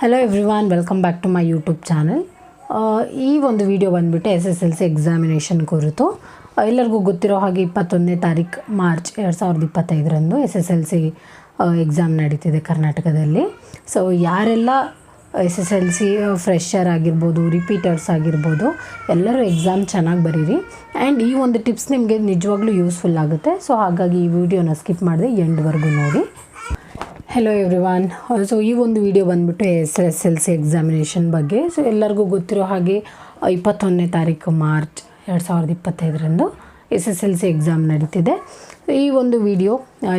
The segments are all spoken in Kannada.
Hello everyone, welcome back to my YouTube channel. ಈ ಒಂದು ವಿಡಿಯೋ ಬಂದುಬಿಟ್ಟು SSLC ಎಕ್ಸಾಮಿನೇಷನ್ ಕುರಿತು. ಎಲ್ಲರಿಗೂ ಗೊತ್ತಿರೋ ಹಾಗೆ 21ನೇ ತಾರೀಕು ಮಾರ್ಚ್ 2025ರಂದು SSLC ಎಕ್ಸಾಮ್ ನಡೀತಿದೆ ಕರ್ನಾಟಕದಲ್ಲಿ. ಸೊ ಯಾರೆಲ್ಲ SSLC ಫ್ರೆಷರ್ ಆಗಿರ್ಬೋದು, ರಿಪೀಟರ್ಸ್ ಆಗಿರ್ಬೋದು, ಎಲ್ಲರೂ ಎಕ್ಸಾಮ್ ಚೆನ್ನಾಗಿ ಬರೀರಿ. ಆ್ಯಂಡ್ ಈ ಒಂದು ಟಿಪ್ಸ್ ನಿಮಗೆ ನಿಜವಾಗ್ಲೂ ಯೂಸ್ಫುಲ್ ಆಗುತ್ತೆ. ಸೊ ಹಾಗಾಗಿ ಈ ವಿಡಿಯೋನ ಸ್ಕಿಪ್ ಮಾಡಿದೆ ಎಂಡ್ವರೆಗೂ ನೋಡಿ. Hello everyone. ಸೊ ಈ ಒಂದು ವಿಡಿಯೋ ಬಂದುಬಿಟ್ಟು SSLC ಎಕ್ಸಾಮಿನೇಷನ್ ಬಗ್ಗೆ. ಸೊ ಎಲ್ಲರಿಗೂ ಗೊತ್ತಿರೋ ಹಾಗೆ 21ನೇ ತಾರೀಕು ಮಾರ್ಚ್ 2025ರಂದು SSLC ಎಕ್ಸಾಮ್ ನಡೀತಿದೆ. ಈ ಒಂದು ವಿಡಿಯೋ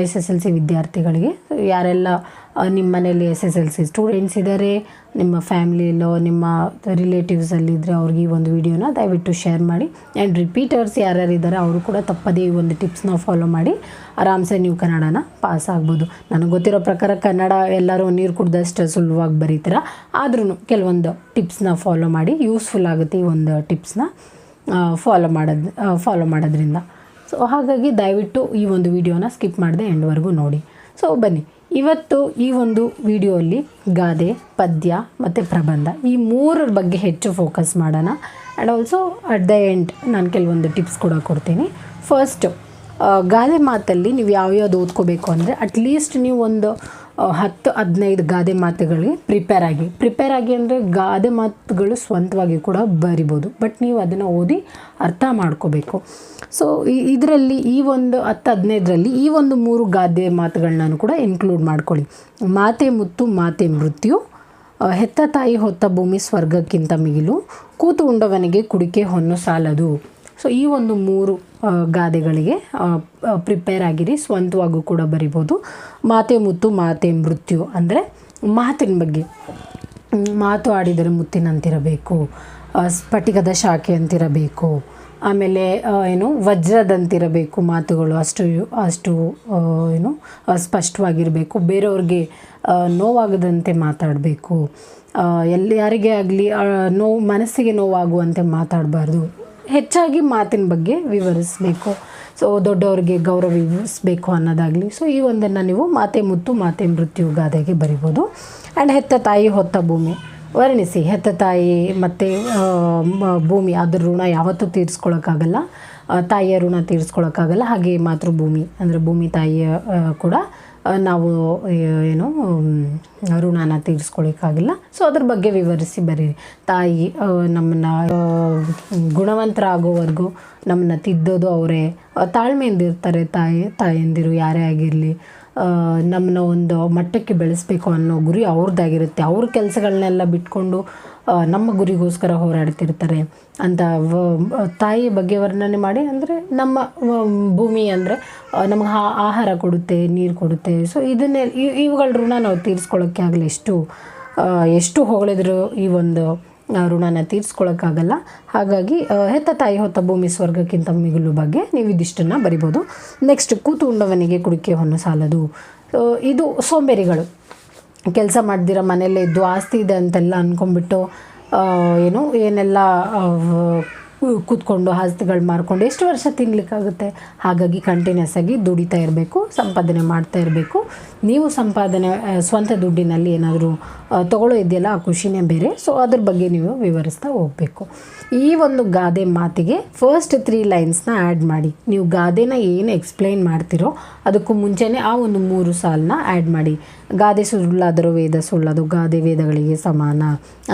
SSLC ವಿದ್ಯಾರ್ಥಿಗಳಿಗೆ, ಯಾರೆಲ್ಲ ನಿಮ್ಮ ಮನೆಯಲ್ಲಿ SSLC ಸ್ಟೂಡೆಂಟ್ಸ್ ಇದ್ದಾರೆ, ನಿಮ್ಮ ಫ್ಯಾಮಿಲಿಯಲ್ಲೋ ನಿಮ್ಮ ರಿಲೇಟಿವ್ಸಲ್ಲಿದ್ದರೆ ಅವ್ರಿಗೆ ಈ ಒಂದು ವಿಡಿಯೋನ ದಯವಿಟ್ಟು ಶೇರ್ ಮಾಡಿ. ಆ್ಯಂಡ್ ರಿಪೀಟರ್ಸ್ ಯಾರ್ಯಾರಿದ್ದಾರೆ ಅವರು ಕೂಡ ತಪ್ಪದೇ ಈ ಒಂದು ಟಿಪ್ಸ್ನ ಫಾಲೋ ಮಾಡಿ ಆರಾಮ್ಸೆ ನೀವು ಕನ್ನಡನ ಪಾಸ್ ಆಗ್ಬೋದು. ನನಗೆ ಗೊತ್ತಿರೋ ಪ್ರಕಾರ ಕನ್ನಡ ಎಲ್ಲರೂ ನೀರು ಕುಡ್ದಷ್ಟು ಸುಲಭವಾಗಿ ಬರೀತೀರ, ಆದ್ರೂ ಕೆಲವೊಂದು ಟಿಪ್ಸ್ನ ಫಾಲೋ ಮಾಡಿ, ಯೂಸ್ಫುಲ್ ಆಗುತ್ತೆ ಈ ಒಂದು ಟಿಪ್ಸ್ನ ಫಾಲೋ ಮಾಡೋದ್ರಿಂದ. ಸೊ ಹಾಗಾಗಿ ದಯವಿಟ್ಟು ಈ ಒಂದು ವಿಡಿಯೋನ ಸ್ಕಿಪ್ ಮಾಡದೆ ಎಂಡ್ವರೆಗೂ ನೋಡಿ. ಸೊ ಬನ್ನಿ, ಇವತ್ತು ಈ ಒಂದು ವಿಡಿಯೋಲ್ಲಿ ಗಾದೆ, ಪದ್ಯ ಮತ್ತು ಪ್ರಬಂಧ ಈ ಮೂರರ ಬಗ್ಗೆ ಹೆಚ್ಚು ಫೋಕಸ್ ಮಾಡೋಣ. And also at the end ನಾನು ಕೆಲವೊಂದು ಟಿಪ್ಸ್ ಕೂಡ ಕೊಡ್ತೀನಿ. ಫಸ್ಟು ಗಾದೆ ಮಾತಲ್ಲಿ ನೀವು ಯಾವ್ಯಾವ್ದು ಓದ್ಕೋಬೇಕು ಅಂದರೆ, ಅಟ್ಲೀಸ್ಟ್ ನೀವು ಒಂದು 10-15 ಗಾದೆ ಮಾತುಗಳಿಗೆ ಪ್ರಿಪೇರ್ ಆಗಿ ಅಂದರೆ ಗಾದೆ ಮಾತುಗಳು ಸ್ವಂತವಾಗಿ ಕೂಡ ಬರಿಬೋದು, ಬಟ್ ನೀವು ಅದನ್ನು ಓದಿ ಅರ್ಥ ಮಾಡ್ಕೋಬೇಕು. ಸೊ ಇದರಲ್ಲಿ ಈ ಒಂದು 10-15ರಲ್ಲಿ ಈ ಒಂದು 3 ಗಾದೆ ಮಾತುಗಳನ್ನ ಕೂಡ ಇನ್ಕ್ಲೂಡ್ ಮಾಡ್ಕೊಳ್ಳಿ. ಮಾತೆ ಮುತ್ತು ಮಾತೆ ಮೃತ್ಯು, ಹೆತ್ತ ತಾಯಿ ಹೊತ್ತ ಭೂಮಿ ಸ್ವರ್ಗಕ್ಕಿಂತ ಮಿಗಿಲು, ಕೂತು ಉಂಡವನಿಗೆ ಕುಡಿಕೆ ಹೊನ್ನು ಸಾಲದು. ಸೊ ಈ ಒಂದು 3 ಗಾದೆಗಳಿಗೆ ಪ್ರಿಪೇರ್ ಆಗಿರಿ, ಸ್ವಂತವಾಗೂ ಕೂಡ ಬರಿಬೋದು. ಮಾತೆ ಮುತ್ತು ಮಾತೆ ಮೃತ್ಯು ಅಂದರೆ ಮಾತಿನ ಬಗ್ಗೆ. ಮಾತು ಆಡಿದರೆ ಮುತ್ತಿನಂತಿರಬೇಕು, ಸ್ಫಟಿಕದ ಶಾಖೆ ಅಂತಿರಬೇಕು, ಆಮೇಲೆ ವಜ್ರದಂತಿರಬೇಕು ಮಾತುಗಳು, ಅಷ್ಟು ಸ್ಪಷ್ಟವಾಗಿರಬೇಕು, ಬೇರೆಯವ್ರಿಗೆ ನೋವಾಗದಂತೆ ಮಾತಾಡಬೇಕು, ಯಾರಿಗೇ ಆಗಲಿ ಮನಸ್ಸಿಗೆ ನೋವಾಗುವಂತೆ ಮಾತಾಡಬಾರ್ದು, ಹೆಚ್ಚಾಗಿ ಮಾತಿನ ಬಗ್ಗೆ ವಿವರಿಸಬೇಕು. ಸೊ ದೊಡ್ಡವ್ರಿಗೆ ಗೌರವಿಸಬೇಕು ಅನ್ನೋದಾಗಲಿ. ಸೊ ಈ ಒಂದನ್ನು ನೀವು ಮಾತೆ ಮುತ್ತು ಮಾತೆ ಮೃತ್ಯು ಗಾದೆಗೆ ಬರಿಬೋದು. ಆ್ಯಂಡ್ ಹೆತ್ತ ತಾಯಿ ಹೊತ್ತ ಭೂಮಿ ವರ್ಣಿಸಿ. ಹೆತ್ತ ತಾಯಿ ಮತ್ತು ಭೂಮಿ, ಅದ್ರ ಋಣ ಯಾವತ್ತೂ ತೀರಿಸ್ಕೊಳಕ್ಕಾಗಲ್ಲ, ತಾಯಿಯ ಋಣ ತೀರಿಸ್ಕೊಳಕ್ಕಾಗಲ್ಲ. ಹಾಗೆ ಮಾತೃಭೂಮಿ ಅಂದರೆ ಭೂಮಿ ತಾಯಿಯ ಕೂಡ ನಾವು ಋಣನ ತೀರಿಸ್ಕೊಳ್ಳೋಕ್ಕಾಗಿಲ್ಲ. ಸೊ ಅದ್ರ ಬಗ್ಗೆ ವಿವರಿಸಿ ಬರೀರಿ. ತಾಯಿ ನಮ್ಮನ್ನು ಗುಣವಂತರಾಗೋವರೆಗೂ ನಮ್ಮನ್ನು ತಿದ್ದೋದು ಅವರೇ, ತಾಳ್ಮೆಯಿಂದಿರ್ತಾರೆ ತಾಯಂದಿರು ಯಾರೇ ಆಗಿರಲಿ. ನಮ್ಮನ್ನ ಒಂದು ಮಟ್ಟಕ್ಕೆ ಬೆಳೆಸಬೇಕು ಅನ್ನೋ ಗುರಿ ಅವ್ರದ್ದಾಗಿರುತ್ತೆ. ಅವ್ರ ಕೆಲಸಗಳನ್ನೆಲ್ಲ ಬಿಟ್ಕೊಂಡು ನಮ್ಮ ಗುರಿಗೋಸ್ಕರ ಹೋರಾಡ್ತಿರ್ತಾರೆ ಅಂತ ತಾಯಿ ಬಗ್ಗೆ ವರ್ಣನೆ ಮಾಡಿ. ಅಂದರೆ ನಮ್ಮ ಭೂಮಿ ಅಂದರೆ ನಮಗೆ ಆಹಾರ ಕೊಡುತ್ತೆ, ನೀರು ಕೊಡುತ್ತೆ. ಸೊ ಇವುಗಳ ಋಣ ನಾವು ತೀರಿಸ್ಕೊಳ್ಳೋಕ್ಕೆ ಆಗಲಿ, ಎಷ್ಟು ಹೊಗಳಿದ್ರು ಈ ಒಂದು ಋಣನ ತೀರಿಸ್ಕೊಳ್ಳೋಕ್ಕಾಗಲ್ಲ. ಹಾಗಾಗಿ ಹೆತ್ತ ತಾಯಿ ಹೊತ್ತ ಭೂಮಿ ಸ್ವರ್ಗಕ್ಕಿಂತ ಮಿಗಿಲು ಬಗ್ಗೆ ನೀವು ಇದಿಷ್ಟನ್ನು ಬರಿಬೋದು. ನೆಕ್ಸ್ಟ್, ಕೂತು ಉಂಡವನಿಗೆ ಕುಡಿಕೆ ಹೊನ್ನು ಸಾಲದು. ಇದು ಸೋಂಬೇರಿಗಳು, ಕೆಲಸ ಮಾಡ್ದಿರ ಮನೆಯಲ್ಲೇ ಇದ್ದು ಆಸ್ತಿ ಇದೆ ಅಂತೆಲ್ಲ ಅಂದ್ಕೊಂಡ್ಬಿಟ್ಟು ಏನೆಲ್ಲ ಕೂತ್ಕೊಂಡು ಆಸ್ತಿಗಳು ಮಾರ್ಕೊಂಡು ಎಷ್ಟು ವರ್ಷ ತಿನ್ನಲಿಕ್ಕಾಗುತ್ತೆ. ಹಾಗಾಗಿ ಕಂಟಿನ್ಯೂಸ್ ಆಗಿ ದುಡಿತಾ ಇರಬೇಕು, ಸಂಪಾದನೆ ಮಾಡ್ತಾ ಇರಬೇಕು. ನೀವು ಸ್ವಂತ ದುಡ್ಡಿನಲ್ಲಿ ಏನಾದರೂ ತಗೊಳ್ಳೋ ಇದೆಯಲ್ಲ, ಆ ಖುಷಿನೇ ಬೇರೆ. ಸೊ ಅದ್ರ ಬಗ್ಗೆ ನೀವು ವಿವರಿಸ್ತಾ ಹೋಗಬೇಕು. ಈ ಒಂದು ಗಾದೆ ಮಾತಿಗೆ ಫಸ್ಟ್ 3 ಲೈನ್ಸ್ನ ಆ್ಯಡ್ ಮಾಡಿ. ನೀವು ಗಾದೆನ ಏನು ಎಕ್ಸ್ಪ್ಲೈನ್ ಮಾಡ್ತಿರೋ ಅದಕ್ಕೂ ಮುಂಚೆನೇ ಆ ಒಂದು 3 ಸಾಲನ್ನ ಆ್ಯಡ್ ಮಾಡಿ. ಗಾದೆ ಸುಳ್ಳಾದರೂ ವೇದ ಸುಳ್ಳದು, ಗಾದೆ ವೇದಗಳಿಗೆ ಸಮಾನ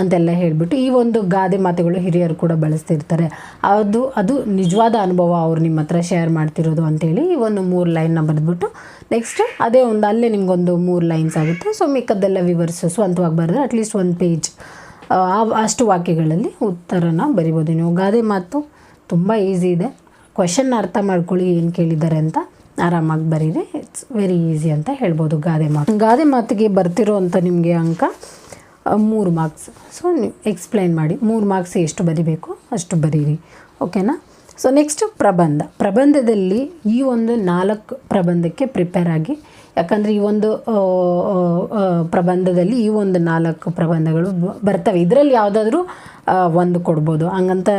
ಅಂತೆಲ್ಲ ಹೇಳಿಬಿಟ್ಟು ಈ ಒಂದು ಗಾದೆ ಮಾತುಗಳು ಹಿರಿಯರು ಕೂಡ ಬಳಸ್ತಿರ್ತಾರೆ. ಅದು ನಿಜವಾದ ಅನುಭವ, ಅವ್ರು ನಿಮ್ಮ ಹತ್ರ ಶೇರ್ ಮಾಡ್ತಿರೋದು ಅಂಥೇಳಿ ಈ ಒಂದು 3 ಲೈನ್ನ ಬರೆದ್ಬಿಟ್ಟು ನೆಕ್ಸ್ಟ್ ಅದೇ ಒಂದು ಅಲ್ಲೇ ನಿಮಗೊಂದು 3 ಲೈನ್ಸ್ ಆಗುತ್ತೆ. ಸೊ ಮಿಕ್ಕದ್ದೆಲ್ಲ ವಿವರಿಸು ಸ್ವಂತವಾಗಿ ಬರೆದ್ರೆ ಅಟ್ಲೀಸ್ಟ್ 1 ಪೇಜ್ ಅಷ್ಟು ವಾಕ್ಯಗಳಲ್ಲಿ ಉತ್ತರನ ಬರಿಬೋದು ನೀವು. ಗಾದೆ ಮಾತು ತುಂಬ ಈಸಿ ಇದೆ. ಕ್ವೆಶನ್ನ ಅರ್ಥ ಮಾಡ್ಕೊಳ್ಳಿ, ಏನು ಕೇಳಿದ್ದಾರೆ ಅಂತ ಆರಾಮಾಗಿ ಬರೀರಿ. ಇಟ್ಸ್ ವೆರಿ ಈಸಿ ಅಂತ ಹೇಳ್ಬೋದು ಗಾದೆ ಮಾತಿಗೆ ಬರ್ತಿರೋ ಅಂಥ ನಿಮಗೆ ಅಂಕ 3 ಮಾರ್ಕ್ಸ್. ಸೊ ನೀವು ಎಕ್ಸ್ಪ್ಲೈನ್ ಮಾಡಿ 3 ಮಾರ್ಕ್ಸ್ ಎಷ್ಟು ಬರಿಬೇಕು ಅಷ್ಟು ಬರೀರಿ, ಓಕೆನಾ. ಸೊ ನೆಕ್ಸ್ಟು ಪ್ರಬಂಧದಲ್ಲಿ ಈ ಒಂದು 4 ಪ್ರಬಂಧಕ್ಕೆ ಪ್ರಿಪೇರ್ ಆಗಿ. ಯಾಕಂದರೆ ಈ ಒಂದು ಪ್ರಬಂಧದಲ್ಲಿ ಈ ಒಂದು 4 ಪ್ರಬಂಧಗಳು ಬರ್ತವೆ. ಇದರಲ್ಲಿ ಯಾವುದಾದ್ರೂ ಒಂದು ಕೊಡ್ಬೋದು, ಹಂಗಂತ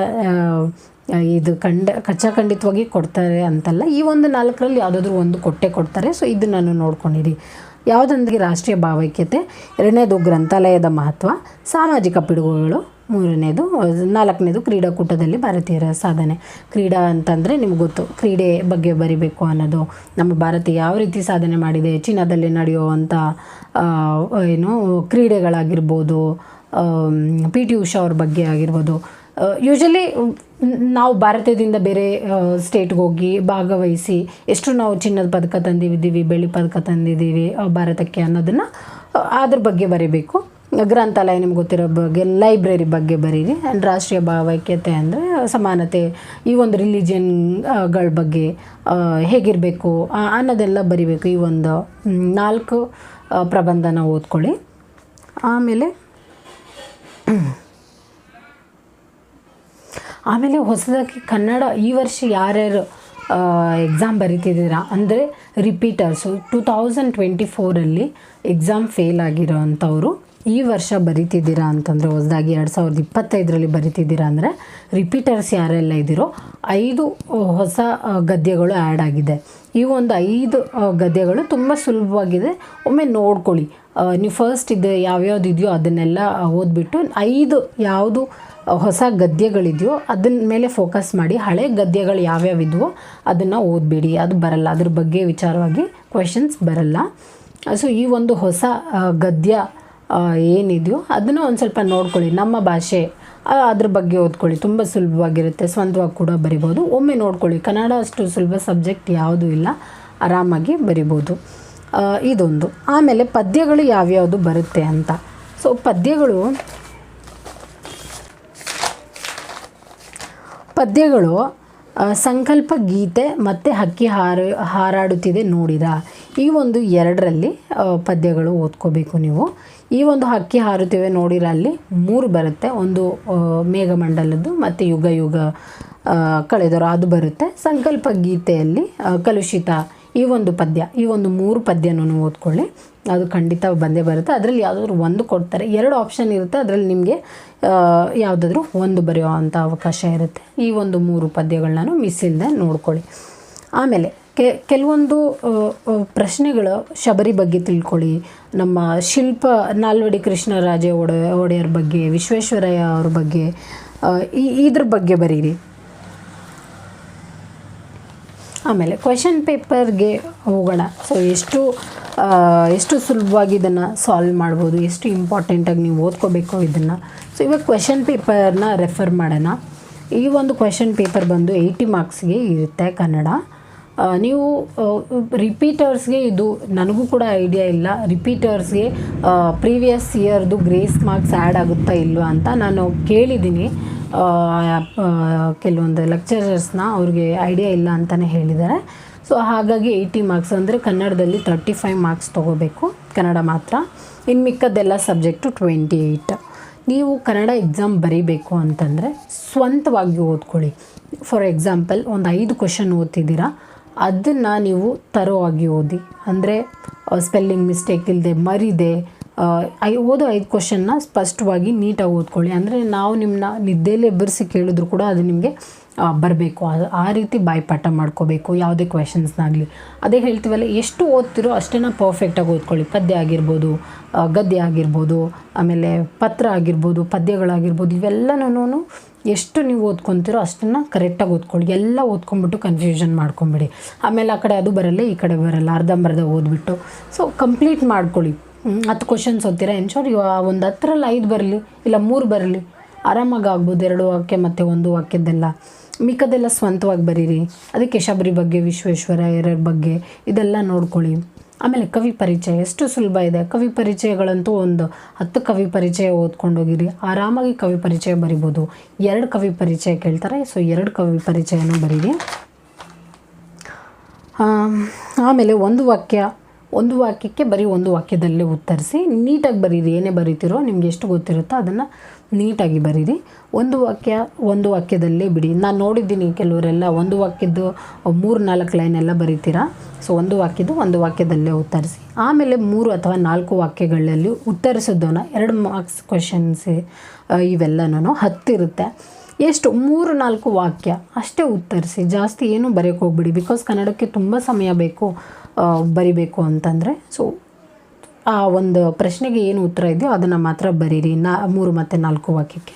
ಇದು ಖಚಿತವಾಗಿ ಕೊಡ್ತಾರೆ ಅಂತಲ್ಲ. ಈ ಒಂದು 4ರಲ್ಲಿ ಯಾವುದಾದ್ರೂ ಒಂದು ಕೊಟ್ಟೆ ಕೊಡ್ತಾರೆ. ಸೊ ಇದನ್ನು ನೋಡ್ಕೊಂಡಿರಿ. ಯಾವುದಂದ್ರೆ ರಾಷ್ಟ್ರೀಯ ಭಾವೈಕ್ಯತೆ, ಎರಡನೇದು ಗ್ರಂಥಾಲಯದ ಮಹತ್ವ, ಸಾಮಾಜಿಕ ಪಿಡುಗುಗಳು, ಮೂರನೇದು, ನಾಲ್ಕನೇದು ಕ್ರೀಡಾಕೂಟದಲ್ಲಿ ಭಾರತೀಯರ ಸಾಧನೆ. ಕ್ರೀಡಾ ಅಂತಂದರೆ ನಿಮ್ಗೆ ಗೊತ್ತು, ಕ್ರೀಡೆ ಬಗ್ಗೆ ಬರಿಬೇಕು ಅನ್ನೋದು. ನಮ್ಮ ಭಾರತ ಯಾವ ರೀತಿ ಸಾಧನೆ ಮಾಡಿದೆ, ಚೀನಾದಲ್ಲಿ ನಡೆಯುವಂಥ ಕ್ರೀಡೆಗಳಾಗಿರ್ಬೋದು, PT ಉಷಾ ಅವ್ರ ಬಗ್ಗೆ ಆಗಿರ್ಬೋದು. ಯೂಶಲಿ ನಾವು ಭಾರತದಿಂದ ಬೇರೆ ಸ್ಟೇಟ್ಗೆ ಹೋಗಿ ಭಾಗವಹಿಸಿ ಎಷ್ಟು ನಾವು ಚಿನ್ನದ ಪದಕ ತಂದಿದ್ದೀವಿ, ಬೆಳ್ಳಿ ಪದಕ ತಂದಿದ್ದೀವಿ ಭಾರತಕ್ಕೆ ಅನ್ನೋದನ್ನು ಅದ್ರ ಬಗ್ಗೆ ಬರೀಬೇಕು. ಗ್ರಂಥಾಲಯ ನಿಮ್ಗೆ ಗೊತ್ತಿರೋ ಬಗ್ಗೆ, ಲೈಬ್ರರಿ ಬಗ್ಗೆ ಬರೀರಿ. ಆ್ಯಂಡ್ ರಾಷ್ಟ್ರೀಯ ಭಾವೈಕ್ಯತೆ ಅಂದರೆ ಸಮಾನತೆ, ಈ ಒಂದು ರಿಲಿಜನ್ಗಳ ಬಗ್ಗೆ ಹೇಗಿರಬೇಕು ಅನ್ನೋದೆಲ್ಲ ಬರಿಬೇಕು. ಈ ಒಂದು 4 ಪ್ರಬಂಧನ ಓದ್ಕೊಳ್ಳಿ. ಆಮೇಲೆ ಹೊಸದಾಗಿ ಕನ್ನಡ ಈ ವರ್ಷ ಯಾರ್ಯಾರು ಎಕ್ಸಾಮ್ ಬರಿತಿದ್ದೀರಾ ಅಂದರೆ ರಿಪೀಟರ್ಸು 2024 ಎಕ್ಸಾಮ್ ಫೇಲ್ ಆಗಿರೋ ಅಂಥವ್ರು ಈ ವರ್ಷ ಬರಿತಿದ್ದೀರಾ ಅಂತಂದರೆ, ಹೊಸದಾಗಿ 2025 ಬರಿತಿದ್ದೀರಾ ಅಂದರೆ ರಿಪೀಟರ್ಸ್ ಯಾರೆಲ್ಲ ಇದ್ದೀರೋ 5 ಹೊಸ ಗದ್ಯಗಳು ಆ್ಯಡ್ ಆಗಿದೆ. ಈ ಒಂದು 5 ಗದ್ಯಗಳು ತುಂಬ ಸುಲಭವಾಗಿದೆ. ಒಮ್ಮೆ ನೋಡ್ಕೊಳ್ಳಿ. ನೀವು ಫಸ್ಟ್ ಇದು ಯಾವ್ಯಾವ್ದು ಇದೆಯೋ ಅದನ್ನೆಲ್ಲ ಓದ್ಬಿಟ್ಟು 5 ಯಾವುದು ಹೊಸ ಗದ್ಯಗಳಿದೆಯೋ ಅದನ್ನ ಮೇಲೆ ಫೋಕಸ್ ಮಾಡಿ. ಹಳೆ ಗದ್ಯಗಳು ಯಾವ್ಯಾವಿದ್ವೋ ಅದನ್ನು ಓದಬೇಡಿ, ಅದು ಬರಲ್ಲ, ಅದ್ರ ಬಗ್ಗೆ ವಿಚಾರವಾಗಿ ಕ್ವೆಶನ್ಸ್ ಬರಲ್ಲ. ಸೊ ಈ ಒಂದು ಹೊಸ ಗದ್ಯ ಏನಿದೆಯೋ ಅದನ್ನು ಒಂದು ಸ್ವಲ್ಪ ನೋಡ್ಕೊಳ್ಳಿ. ನಮ್ಮ ಭಾಷೆ ಅದ್ರ ಬಗ್ಗೆ ಓದ್ಕೊಳ್ಳಿ, ತುಂಬ ಸುಲಭವಾಗಿರುತ್ತೆ, ಸ್ವಂತವಾಗಿ ಕೂಡ ಬರಿಬೋದು. ಒಮ್ಮೆ ನೋಡ್ಕೊಳ್ಳಿ. ಕನ್ನಡ ಅಷ್ಟು ಸುಲಭ ಸಬ್ಜೆಕ್ಟ್ ಯಾವುದೂ ಇಲ್ಲ, ಆರಾಮಾಗಿ ಬರಿಬೋದು. ಇದೊಂದು. ಆಮೇಲೆ ಪದ್ಯಗಳು ಯಾವ್ಯಾವುದು ಬರುತ್ತೆ ಅಂತ. ಸೊ ಪದ್ಯಗಳು ಸಂಕಲ್ಪ ಗೀತೆ ಮತ್ತು ಹಕ್ಕಿ ಹಾರಾಡುತ್ತಿದೆ ನೋಡಿರಾ, ಈ ಒಂದು 2ರಲ್ಲಿ ಪದ್ಯಗಳು ಓದ್ಕೋಬೇಕು ನೀವು. ಈ ಒಂದು ಹಕ್ಕಿ ಹಾರುತ್ತಿವೆ ನೋಡಿರಾ ಅಲ್ಲಿ 3 ಬರುತ್ತೆ. ಒಂದು ಮೇಘಮಂಡಲದ್ದು ಮತ್ತು ಯುಗ ಯುಗ ಕಳೆದರು ಅದು ಬರುತ್ತೆ. ಸಂಕಲ್ಪ ಗೀತೆಯಲ್ಲಿ ಕಲುಷಿತ ಈ ಒಂದು ಪದ್ಯ, ಈ ಒಂದು 3 ಪದ್ಯನೂ ಓದ್ಕೊಳ್ಳಿ, ಅದು ಖಂಡಿತ ಬಂದೇ ಬರುತ್ತೆ. ಅದರಲ್ಲಿ ಯಾವುದಾದ್ರೂ ಒಂದು ಕೊಡ್ತಾರೆ, 2 ಆಪ್ಷನ್ ಇರುತ್ತೆ, ಅದರಲ್ಲಿ ನಿಮಗೆ ಯಾವುದಾದ್ರೂ ಒಂದು ಬರೆಯೋ ಅಂಥ ಅವಕಾಶ ಇರುತ್ತೆ. ಈ ಒಂದು 3 ಪದ್ಯಗಳನ್ನ ಮಿಸ್ ಇಲ್ಲದೆ ನೋಡ್ಕೊಳ್ಳಿ. ಆಮೇಲೆ ಕೆಲವೊಂದು ಪ್ರಶ್ನೆಗಳು ಶಬರಿ ಬಗ್ಗೆ ತಿಳ್ಕೊಳ್ಳಿ. ನಮ್ಮ ನಾಲ್ವಡಿ ಕೃಷ್ಣರಾಜ ಒಡೆಯರ್ ಬಗ್ಗೆ, ವಿಶ್ವೇಶ್ವರಯ್ಯ ಅವ್ರ ಬಗ್ಗೆ, ಇದ್ರ ಬಗ್ಗೆ ಬರೀರಿ. ಆಮೇಲೆ ಕ್ವೆಶನ್ ಪೇಪರ್ಗೆ ಹೋಗೋಣ. ಸೊ ಎಷ್ಟು ಸುಲಭವಾಗಿ ಇದನ್ನು ಸಾಲ್ವ್ ಮಾಡ್ಬೋದು, ಎಷ್ಟು ಇಂಪಾರ್ಟೆಂಟಾಗಿ ನೀವು ಓದ್ಕೋಬೇಕು ಇದನ್ನು. ಸೊ ಇವಾಗ ಕ್ವೆಶನ್ ಪೇಪರ್ನ ರೆಫರ್ ಮಾಡೋಣ. ಈ ಒಂದು ಕ್ವೆಶನ್ ಪೇಪರ್ ಬಂದು 80 ಮಾರ್ಕ್ಸ್ಗೆ ಇರುತ್ತೆ ಕನ್ನಡ. ನೀವು ರಿಪೀಟರ್ಸ್ಗೆ ಇದು ನನಗೂ ಕೂಡ ಐಡಿಯಾ ಇಲ್ಲ, ರಿಪೀಟರ್ಸ್ಗೆ ಪ್ರೀವಿಯಸ್ ಇಯರ್ದು ಗ್ರೇಸ್ ಮಾರ್ಕ್ಸ್ ಆ್ಯಡ್ ಆಗುತ್ತಾ ಇಲ್ವಾ ಅಂತ ನಾನು ಕೇಳಿದ್ದೀನಿ ಕೆಲವೊಂದು ಲೆಕ್ಚರರ್ಸ್ನ, ಅವ್ರಿಗೆ ಐಡಿಯಾ ಇಲ್ಲ ಅಂತಲೇ ಹೇಳಿದ್ದಾರೆ. ಸೊ ಹಾಗಾಗಿ 80 ಮಾರ್ಕ್ಸ್ ಅಂದರೆ ಕನ್ನಡದಲ್ಲಿ 35 ಮಾರ್ಕ್ಸ್ ತೊಗೋಬೇಕು, ಕನ್ನಡ ಮಾತ್ರ. ಇನ್ನು ಮಿಕ್ಕದ್ದೆಲ್ಲ ಸಬ್ಜೆಕ್ಟು 28. ನೀವು ಕನ್ನಡ ಎಕ್ಸಾಮ್ ಬರೀಬೇಕು ಅಂತಂದರೆ ಸ್ವಂತವಾಗಿ ಓದ್ಕೊಳ್ಳಿ. ಫಾರ್ ಎಕ್ಸಾಂಪಲ್ ಒಂದು 5 ಕ್ವೆಶನ್ ಓದ್ತಿದ್ದೀರಾ, ಅದನ್ನು ನೀವು ತರೋವಾಗಿ ಓದಿ. ಅಂದರೆ ಸ್ಪೆಲ್ಲಿಂಗ್ ಮಿಸ್ಟೇಕ್ ಇಲ್ಲದೆ, ಮರಿದೆ ಓದೋ 5 ಕ್ವೆಶನ್ನ ಸ್ಪಷ್ಟವಾಗಿ ನೀಟಾಗಿ ಓದ್ಕೊಳ್ಳಿ. ಅಂದರೆ ನಾವು ನಿಮ್ಮನ್ನ ನಿದ್ದೆಯಲ್ಲಿ ಎಬ್ಬರಿಸಿ ಕೇಳಿದ್ರು ಕೂಡ ಅದು ನಿಮಗೆ ಬರಬೇಕು, ಆ ರೀತಿ ಬಾಯ್ಪಾಠ ಮಾಡ್ಕೋಬೇಕು ಯಾವುದೇ ಕ್ವೆಶನ್ಸ್ನಾಗಲಿ. ಅದೇ ಹೇಳ್ತೀವಲ್ಲ, ಎಷ್ಟು ಓದ್ತಿರೋ ಅಷ್ಟನ್ನು ಪರ್ಫೆಕ್ಟಾಗಿ ಓದ್ಕೊಳ್ಳಿ. ಪದ್ಯ ಆಗಿರ್ಬೋದು, ಗದ್ಯ ಆಗಿರ್ಬೋದು, ಆಮೇಲೆ ಪತ್ರ ಆಗಿರ್ಬೋದು, ಪದ್ಯಗಳಾಗಿರ್ಬೋದು, ಇವೆಲ್ಲನೂ ಎಷ್ಟು ನೀವು ಓದ್ಕೊತಿರೋ ಅಷ್ಟನ್ನು ಕರೆಕ್ಟಾಗಿ ಓದ್ಕೊಳ್ಳಿ. ಎಲ್ಲ ಓದ್ಕೊಂಬಿಟ್ಟು ಕನ್ಫ್ಯೂಷನ್ ಮಾಡ್ಕೊಂಬಿಡಿ. ಆಮೇಲೆ ಆ ಕಡೆ ಅದು ಬರಲ್ಲ, ಈ ಕಡೆ ಬರಲ್ಲ, ಅರ್ಧಂಬರ್ಧ ಓದ್ಬಿಟ್ಟು. ಸೊ ಕಂಪ್ಲೀಟ್ ಮಾಡ್ಕೊಳ್ಳಿ. 10 ಕ್ವೆಶನ್ಸ್ ಓದ್ತೀರಾ, ಎನ್ಶೋರ್ ಒಂದು 10ರಲ್ಲಿ 5 ಬರಲಿ, ಇಲ್ಲ 3 ಬರಲಿ, ಆರಾಮಾಗಿ ಆಗ್ಬೋದು. 2 ವಾಕ್ಯ ಮತ್ತು 1 ವಾಕ್ಯದ್ದೆಲ್ಲ, ಮಿಕ್ಕದೆಲ್ಲ ಸ್ವಂತವಾಗಿ ಬರೀರಿ. ಅದಕ್ಕೆ ಶಬರಿ ಬಗ್ಗೆ, ವಿಶ್ವೇಶ್ವರಯ್ಯರ ಬಗ್ಗೆ ಇದೆಲ್ಲ ನೋಡ್ಕೊಳ್ಳಿ. ಆಮೇಲೆ ಕವಿ ಪರಿಚಯ ಎಷ್ಟು ಸುಲಭ ಇದೆ. ಕವಿ ಪರಿಚಯಗಳಂತೂ ಒಂದು 10 ಕವಿ ಪರಿಚಯ ಓದ್ಕೊಂಡೋಗಿರಿ, ಆರಾಮಾಗಿ ಕವಿ ಪರಿಚಯ ಬರಿಬೋದು. 2 ಕವಿ ಪರಿಚಯ ಕೇಳ್ತಾರೆ, ಸೊ 2 ಕವಿ ಪರಿಚಯನೂ ಬರೀರಿ. ಆಮೇಲೆ ಒಂದು ವಾಕ್ಯಕ್ಕೆ ಬರೀ 1 ವಾಕ್ಯದಲ್ಲೇ ಉತ್ತರಿಸಿ, ನೀಟಾಗಿ ಬರೀರಿ. ಏನೇ ಬರೀತಿರೋ ನಿಮ್ಗೆ ಎಷ್ಟು ಗೊತ್ತಿರುತ್ತೋ ಅದನ್ನು ನೀಟಾಗಿ ಬರೀರಿ. ಒಂದು ವಾಕ್ಯದಲ್ಲೇ ಬಿಡಿ. ನಾನು ನೋಡಿದ್ದೀನಿ ಕೆಲವರೆಲ್ಲ 1 ವಾಕ್ಯದ್ದು 3-4 ಲೈನ್ ಎಲ್ಲ ಬರೀತೀರಾ. ಸೊ 1 ವಾಕ್ಯದಲ್ಲೇ ಉತ್ತರಿಸಿ. ಆಮೇಲೆ 3 ಅಥವಾ 4 ವಾಕ್ಯಗಳಲ್ಲಿ ಉತ್ತರಿಸೋದನ್ನ 2 ಮಾರ್ಕ್ಸ್ ಕ್ವೆಶನ್ಸ್ ಇವೆಲ್ಲನೂ 10 ಇರುತ್ತೆ. ಎಷ್ಟು 3-4 ವಾಕ್ಯ ಅಷ್ಟೇ ಉತ್ತರಿಸಿ, ಜಾಸ್ತಿ ಏನೂ ಬರೆಯೋಕೆ ಹೋಗ್ಬಿಡಿ. ಬಿಕಾಸ್ ಕನ್ನಡಕ್ಕೆ ತುಂಬ ಸಮಯ ಬೇಕು ಬರಿಬೇಕು ಅಂತಂದರೆ. ಸೊ ಆ ಒಂದು ಪ್ರಶ್ನೆಗೆ ಏನು ಉತ್ತರ ಇದೆಯೋ ಅದನ್ನು ಮಾತ್ರ ಬರೀರಿ 3 ಮತ್ತು 4 ವಾಕ್ಯಕ್ಕೆ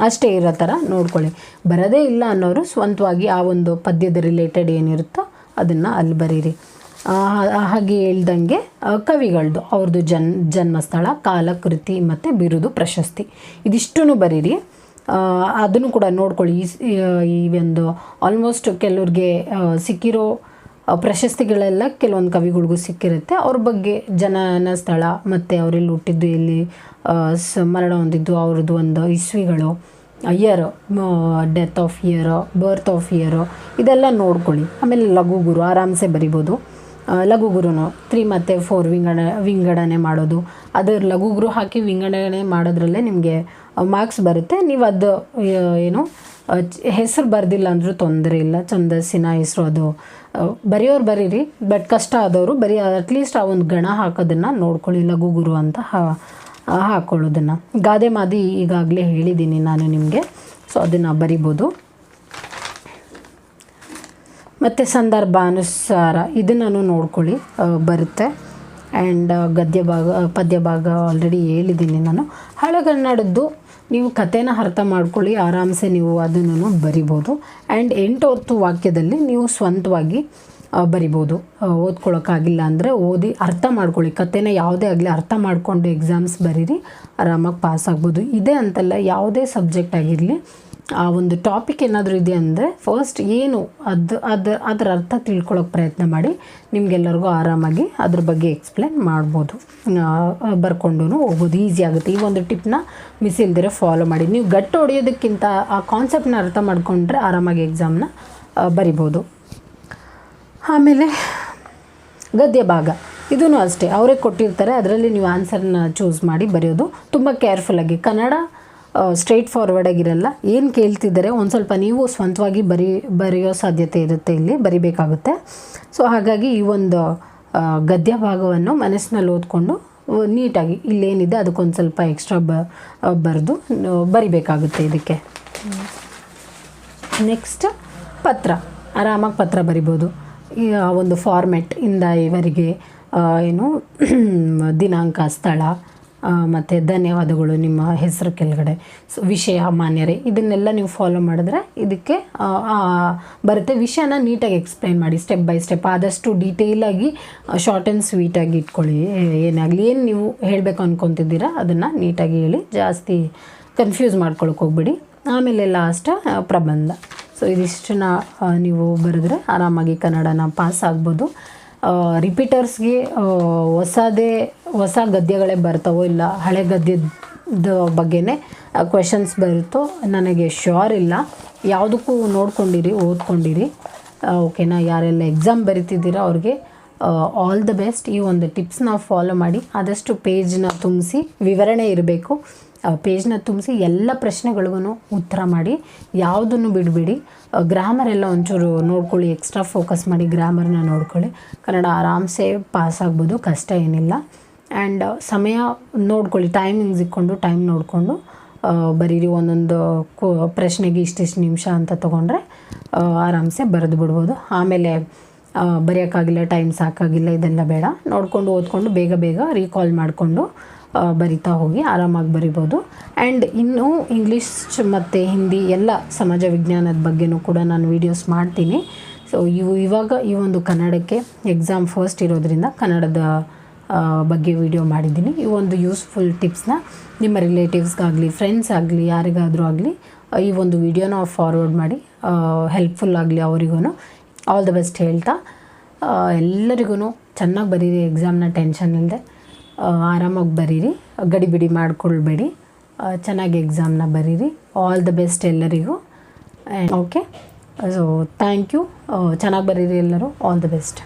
ಅಷ್ಟೇ ಇರೋ ಥರ ನೋಡ್ಕೊಳ್ಳಿ. ಬರೋದೇ ಇಲ್ಲ ಅನ್ನೋರು ಸ್ವಂತವಾಗಿ ಆ ಒಂದು ಪದ್ಯದ ರಿಲೇಟೆಡ್ ಏನಿರುತ್ತೋ ಅದನ್ನು ಅಲ್ಲಿ ಬರೀರಿ. ಹಾಗೆ ಹೇಳ್ದಂಗೆ ಕವಿಗಳದ್ದು ಅವ್ರದ್ದು ಜನ್ಮಸ್ಥಳ, ಕಾಲ, ಕೃತಿ ಮತ್ತು ಬಿರುದು, ಪ್ರಶಸ್ತಿ ಇದಿಷ್ಟೂ ಬರೀರಿ. ಅದನ್ನು ಕೂಡ ನೋಡ್ಕೊಳ್ಳಿ. ಈ ಒಂದು ಆಲ್ಮೋಸ್ಟ್ ಕೆಲವ್ರಿಗೆ ಸಿಕ್ಕಿರೋ ಪ್ರಶಸ್ತಿಗಳೆಲ್ಲ ಕೆಲವೊಂದು ಕವಿಗಳಿಗೂ ಸಿಕ್ಕಿರುತ್ತೆ. ಅವ್ರ ಬಗ್ಗೆ ಜನನ ಸ್ಥಳ ಮತ್ತು ಅವರೆಲ್ಲಿ ಹುಟ್ಟಿದ್ದು, ಎಲ್ಲಿ ಮರಣ ಹೊಂದಿದ್ದು, ಅವ್ರದ್ದು ಒಂದು ಇಸ್ವಿಗಳು, year, death of year, birth of year ಇದೆಲ್ಲ ನೋಡ್ಕೊಳ್ಳಿ. ಆಮೇಲೆ ಲಘು ಗುರು ಆರಾಮ್ಸೆ ಬರಿಬೋದು. ಲಘು ಗುರುನು 3 ಮತ್ತು 4 ವಿಂಗಡಣೆ ಮಾಡೋದು, ಅದರ ಲಘು ಗುರು ಹಾಕಿ ವಿಂಗಡಣೆ ಮಾಡೋದ್ರಲ್ಲೇ ನಿಮಗೆ ಮಾರ್ಕ್ಸ್ ಬರುತ್ತೆ. ನೀವು ಅದು ಏನು ಹೆಸರು ಬರೆದಿಲ್ಲ ಅಂದರೂ ತೊಂದರೆ ಇಲ್ಲ, ಛಂದಸ್ಸಿನ ಹೆಸರು ಅದು ಬರೆಯೋರು ಬರೀರಿ. ಬಟ್ ಕಷ್ಟ ಆದವರು ಬರೀ ಅಟ್ಲೀಸ್ಟ್ ಆ ಒಂದು ಗಣ ಹಾಕೋದನ್ನು ನೋಡ್ಕೊಳ್ಳಿ, ಲಘು ಗುರು ಅಂತ ಹಾಕ್ಕೊಳ್ಳೋದನ್ನು. ಗಾದೆ ಮಾದಿ ಈಗಾಗಲೇ ಹೇಳಿದ್ದೀನಿ ನಾನು ನಿಮಗೆ, ಸೊ ಅದನ್ನು ಬರಿಬೋದು. ಮತ್ತು ಸಂದರ್ಭಾನುಸಾರ ಇದನ್ನು ನೋಡ್ಕೊಳ್ಳಿ, ಬರುತ್ತೆ. ಆ್ಯಂಡ್ ಪದ್ಯ ಭಾಗ ಆಲ್ರೆಡಿ ಹೇಳಿದ್ದೀನಿ ನಾನು. ಹಳೆಗನ್ನಡದ್ದು ನೀವು ಕಥೆನ ಅರ್ಥ ಮಾಡ್ಕೊಳ್ಳಿ, ಆರಾಮ್ಸೆ ನೀವು ಅದನ್ನು ಬರಿಬೋದು. ಆ್ಯಂಡ್ 8 ವಾಕ್ಯದಲ್ಲಿ ನೀವು ಸ್ವಂತವಾಗಿ ಬರಿಬೋದು. ಓದ್ಕೊಳ್ಳೋಕ್ಕಾಗಿಲ್ಲ ಅಂದರೆ ಓದಿ ಅರ್ಥ ಮಾಡ್ಕೊಳ್ಳಿ. ಕಥೆನ ಯಾವುದೇ ಆಗಲಿ ಅರ್ಥ ಮಾಡಿಕೊಂಡು ಎಕ್ಸಾಮ್ಸ್ ಬರೀರಿ, ಆರಾಮಾಗಿ ಪಾಸ್ ಆಗ್ಬೋದು. ಇದೇ ಅಂತಲ್ಲ, ಯಾವುದೇ ಸಬ್ಜೆಕ್ಟ್ ಆಗಿರಲಿ, ಆ ಒಂದು ಟಾಪಿಕ್ ಏನಾದರೂ ಇದೆ ಅಂದರೆ ಫಸ್ಟ್ ಏನು ಅದರ ಅರ್ಥ ತಿಳ್ಕೊಳ್ಳೋಕೆ ಪ್ರಯತ್ನ ಮಾಡಿ. ನಿಮಗೆಲ್ಲರಿಗೂ ಆರಾಮಾಗಿ ಅದ್ರ ಬಗ್ಗೆ ಎಕ್ಸ್ಪ್ಲೇನ್ ಮಾಡ್ಬೋದು, ಬರ್ಕೊಂಡು ಹೋಗ್ಬೋದು, ಈಸಿ ಆಗುತ್ತೆ. ಈ ಒಂದು ಟಿಪ್ನ ಮಿಸ್ ಇಲ್ದಿರ ಫಾಲೋ ಮಾಡಿ. ನೀವು ಗಟ್ಟು ಹೊಡೆಯೋದಕ್ಕಿಂತ ಆ ಕಾನ್ಸೆಪ್ಟನ್ನ ಅರ್ಥ ಮಾಡಿಕೊಂಡ್ರೆ ಆರಾಮಾಗಿ ಎಕ್ಸಾಮ್ನ ಬರಿಬೋದು. ಆಮೇಲೆ ಗದ್ಯ ಭಾಗ ಇದೂ ಅಷ್ಟೇ, ಅವರೇ ಕೊಟ್ಟಿರ್ತಾರೆ, ಅದರಲ್ಲಿ ನೀವು ಆನ್ಸರ್ನ ಚೂಸ್ ಮಾಡಿ ಬರೆಯೋದು. ತುಂಬ ಕೇರ್ಫುಲ್ಲಾಗಿ. ಕನ್ನಡ ಸ್ಟ್ರೈಟ್ ಫಾರ್ವರ್ಡಾಗಿರಲ್ಲ. ಏನು ಕೇಳ್ತಿದ್ದಾರೆ ಒಂದು ಸ್ವಲ್ಪ ನೀವು ಸ್ವಂತವಾಗಿ ಬರೆಯೋ ಸಾಧ್ಯತೆ ಇರುತ್ತೆ, ಇಲ್ಲಿ ಬರಿಬೇಕಾಗುತ್ತೆ. ಸೊ ಹಾಗಾಗಿ ಈ ಒಂದು ಗದ್ಯ ಭಾಗವನ್ನು ಮನಸ್ಸಿನಲ್ಲಿ ಓದ್ಕೊಂಡು ನೀಟಾಗಿ ಇಲ್ಲೇನಿದೆ ಅದಕ್ಕೊಂದು ಸ್ವಲ್ಪ ಎಕ್ಸ್ಟ್ರಾ ಬರೆದು ಬರಿಬೇಕಾಗುತ್ತೆ ಇದಕ್ಕೆ. ನೆಕ್ಸ್ಟ್ ಪತ್ರ, ಆರಾಮಾಗಿ ಪತ್ರ ಬರಿಬೋದು. ಈ ಒಂದು ಫಾರ್ಮೆಟ್ ಇಂದ ಇವರಿಗೆ ಏನು ದಿನಾಂಕ, ಸ್ಥಳ ಮತ್ತು ಧನ್ಯವಾದಗಳು ನಿಮ್ಮ ಹೆಸರು ಕೆಳಗಡೆ, ವಿಷಯ, ಮಾನ್ಯರೇ, ಇದನ್ನೆಲ್ಲ ನೀವು ಫಾಲೋ ಮಾಡಿದ್ರೆ ಇದಕ್ಕೆ ಬರುತ್ತೆ. ವಿಷಯನ ನೀಟಾಗಿ ಎಕ್ಸ್ಪ್ಲೈನ್ ಮಾಡಿ, ಸ್ಟೆಪ್ ಬೈ ಸ್ಟೆಪ್. ಆದಷ್ಟು ಡೀಟೇಲಾಗಿ ಶಾರ್ಟ್ ಆ್ಯಂಡ್ ಸ್ವೀಟಾಗಿ ಇಟ್ಕೊಳ್ಳಿ. ಏನಾಗಲಿ, ಏನು ನೀವು ಹೇಳಬೇಕು ಅಂದ್ಕೊತಿದ್ದೀರಾ ಅದನ್ನು ನೀಟಾಗಿ ಹೇಳಿ, ಜಾಸ್ತಿ ಕನ್ಫ್ಯೂಸ್ ಮಾಡ್ಕೊಳಕ್ಕೆ ಹೋಗ್ಬೇಡಿ. ಆಮೇಲೆ ಲಾಸ್ಟ್ ಪ್ರಬಂಧ. ಸೊ ಇದಿಷ್ಟನ್ನ ನೀವು ಬರೆದ್ರೆ ಆರಾಮಾಗಿ ಕನ್ನಡನ ಪಾಸ್ ಆಗ್ಬೋದು. ರಿಪೀಟರ್ಸ್ಗೆ ಹೊಸ ಗದ್ಯಗಳೇ ಬರ್ತಾವೋ ಇಲ್ಲ ಹಳೆ ಗದ್ಯದ ಬಗ್ಗೆನೇ ಕ್ವೆಶನ್ಸ್ ಬರುತ್ತೋ ನನಗೆ ಶ್ಯೂರ್ ಇಲ್ಲ. ಯಾವುದಕ್ಕೂ ನೋಡ್ಕೊಂಡಿರಿ, ಓದ್ಕೊಂಡಿರಿ, ಓಕೆನಾ. ಯಾರೆಲ್ಲ ಎಕ್ಸಾಮ್ ಬರಿತಿದ್ದೀರಾ ಅವ್ರಿಗೆ ಆಲ್ ದ ಬೆಸ್ಟ್. ಈ ಒಂದು ಟಿಪ್ಸ್ನ ಫಾಲೋ ಮಾಡಿ. ಆದಷ್ಟು ಪೇಜ್ನ ತುಂಬಿಸಿ, ವಿವರಣೆ ಇರಬೇಕು. ಪೇಜ್ನ ತುಂಬಿಸಿ ಎಲ್ಲ ಪ್ರಶ್ನೆಗಳಿಗೂ ಉತ್ತರ ಮಾಡಿ, ಯಾವುದನ್ನು ಬಿಡಬೇಡಿ. ಗ್ರಾಮರ್ ಎಲ್ಲ ಒಂಚೂರು ನೋಡ್ಕೊಳ್ಳಿ, ಎಕ್ಸ್ಟ್ರಾ ಫೋಕಸ್ ಮಾಡಿ ಗ್ರಾಮರ್ನ ನೋಡ್ಕೊಳ್ಳಿ. ಕನ್ನಡ ಆರಾಮ್ಸೆ ಪಾಸ್ ಆಗ್ಬೋದು, ಕಷ್ಟ ಏನಿಲ್ಲ. ಆ್ಯಂಡ್ ಸಮಯ ನೋಡ್ಕೊಳ್ಳಿ, ಟೈಮಿಂಗ್ಸ್ ಇಟ್ಕೊಂಡು ಟೈಮ್ ನೋಡಿಕೊಂಡು ಬರೀರಿ. ಒಂದೊಂದು ಪ್ರಶ್ನೆಗೆ ಇಷ್ಟಿಷ್ಟು ನಿಮಿಷ ಅಂತ ತೊಗೊಂಡ್ರೆ ಆರಾಮ್ಸೆ ಬರೆದು ಬಿಡ್ಬೋದು. ಆಮೇಲೆ ಬರೆಯೋಕ್ಕಾಗಿಲ್ಲ, ಟೈಮ್ ಸಾಕಾಗಿಲ್ಲ, ಇದೆಲ್ಲ ಬೇಡ. ನೋಡಿಕೊಂಡು ಓದ್ಕೊಂಡು ಬೇಗ ರೀಕಾಲ್ ಮಾಡಿಕೊಂಡು ಬರಿತಾ ಹೋಗಿ ಆರಾಮಾಗಿ ಬರಿಬೋದು. ಆ್ಯಂಡ್ ಇನ್ನೂ ಇಂಗ್ಲೀಷ್ ಮತ್ತು ಹಿಂದಿ ಎಲ್ಲ ಸಮಾಜ ವಿಜ್ಞಾನದ ಬಗ್ಗೆನೂ ಕೂಡ ನಾನು ವೀಡಿಯೋಸ್ ಮಾಡ್ತೀನಿ. ಸೊ ಇವಾಗ ಈ ಒಂದು ಕನ್ನಡಕ್ಕೆ ಎಕ್ಸಾಮ್ ಫಸ್ಟ್ ಇರೋದ್ರಿಂದ ಕನ್ನಡದ ಬಗ್ಗೆ ವಿಡಿಯೋ ಮಾಡಿದ್ದೀನಿ. ಈ ಒಂದು ಯೂಸ್ಫುಲ್ ಟಿಪ್ಸ್ನ ನಿಮ್ಮ ರಿಲೇಟಿವ್ಸ್ಗಾಗಲಿ, ಫ್ರೆಂಡ್ಸ್ ಆಗಲಿ, ಯಾರಿಗಾದರೂ ಆಗಲಿ ಈ ಒಂದು ವಿಡಿಯೋನ ಫಾರ್ವರ್ಡ್ ಮಾಡಿ, ಹೆಲ್ಪ್ಫುಲ್ ಆಗಲಿ ಅವರಿಗೂ. ಆಲ್ ದ ಬೆಸ್ಟ್ ಹೇಳ್ತಾ ಎಲ್ಲರಿಗೂ ಚೆನ್ನಾಗಿ ಬರೀರಿ. ಎಕ್ಸಾಮ್ನ ಟೆನ್ಷನ್ ಇಲ್ಲದೆ ಆರಾಮಾಗಿ ಬರೀರಿ, ಗಡಿಬಿಡಿ ಮಾಡ್ಕೊಳ್ಬೇಡಿ, ಚೆನ್ನಾಗಿ ಎಕ್ಸಾಮ್ನ ಬರೀರಿ. ಆಲ್ ದ ಬೆಸ್ಟ್ ಎಲ್ಲರಿಗೂ. Okay, so thank you. ಚೆನ್ನಾಗಿ ಬರೀರಿ ಎಲ್ಲರೂ. All the best.